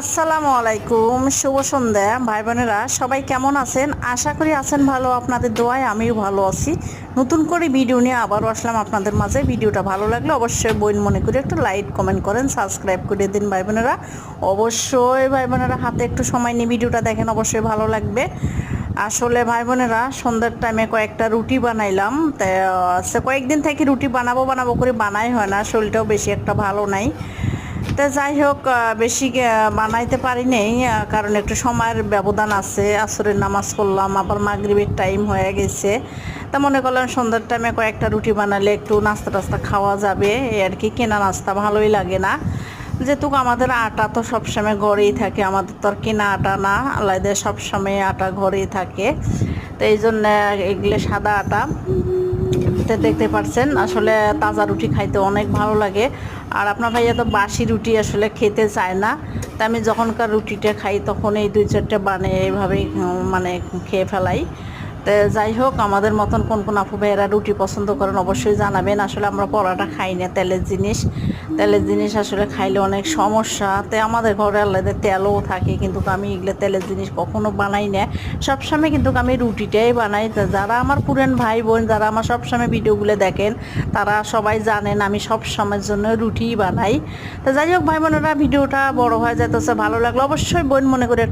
আসসালামু আলাইকুম, শুভ সন্ধ্যা ভাই বোনেরা। সবাই কেমন আছেন? আশা করি আছেন ভালো। আপনাদের দোয়ায় আমিও ভালো আছি। নতুন করে ভিডিও নিয়ে আবারও আসলাম আপনাদের মাঝে। ভিডিওটা ভালো লাগলে অবশ্যই বোন মনে করে একটু লাইক কমেন্ট করেন, সাবস্ক্রাইব করে দিন ভাই বোনেরা। অবশ্যই ভাই বোনেরা হাতে একটু সময় নিয়ে ভিডিওটা দেখেন, অবশ্যই ভালো লাগবে। আসলে ভাই বোনেরা সন্ধ্যার টাইমে কয়েকটা রুটি বানাইলাম। তা কয়েকদিন থেকে রুটি বানাবো বানাবো করে বানাই হয় না, শরীরটাও বেশি একটা ভালো নাই। তা যাই হোক, বেশি বানাইতে পারি নেই, কারণ একটু সময়ের ব্যবধান আছে। আসরের নামাজ পড়লাম, আবার মাগরিবের টাইম হয়ে গেছে। তা মনে করলাম সন্ধ্যার টাইমে কয়েকটা রুটি বানালে একটু নাস্তা টাস্তা খাওয়া যাবে, এই আর কি। কেনা নাস্তা ভালোই লাগে না, যেহেতু আমাদের আটা তো সবসময় ঘরেই থাকে। আমাদের তো আর কেনা আটা না, আলাদা সবসময় আটা ঘরেই থাকে। তো এই জন্য এগুলো সাদা আটা। তো দেখতে পাচ্ছেন আসলে তাজা রুটি খাইতে অনেক ভালো লাগে। আর আপনার ভাইয়া তো বাসি রুটি আসলে খেতে চায় না। তা আমি যখনকার রুটিটা খাই তখন এই দুই চারটে বানিয়ে এইভাবেই মানে খেয়ে ফেলাই। তো যাই হোক, আমাদের মতন কোন কোন আপু ভাইয়েরা রুটি পছন্দ করেন অবশ্যই জানাবেন। আসলে আমরা পরোটা খাই না, তেলের জিনিস। তেলের জিনিস আসলে খাইলে অনেক সমস্যা। তাই আমাদের ঘরে আলাদা তেলও থাকে, কিন্তু আমি এগুলো তেলের জিনিস কখনো বানাই না। সবসময় কিন্তু আমি রুটিটাই বানাই। তো যারা আমার পুরান ভাই বোন, যারা আমার সবসময় ভিডিওগুলো দেখেন, তারা সবাই জানেন আমি সব সময়ের জন্য রুটিই বানাই। তো যাই হোক ভাই বোনেরা, ভিডিওটা বড় হয়ে যেতেছে, ভালো লাগলো অবশ্যই বোন মনে করে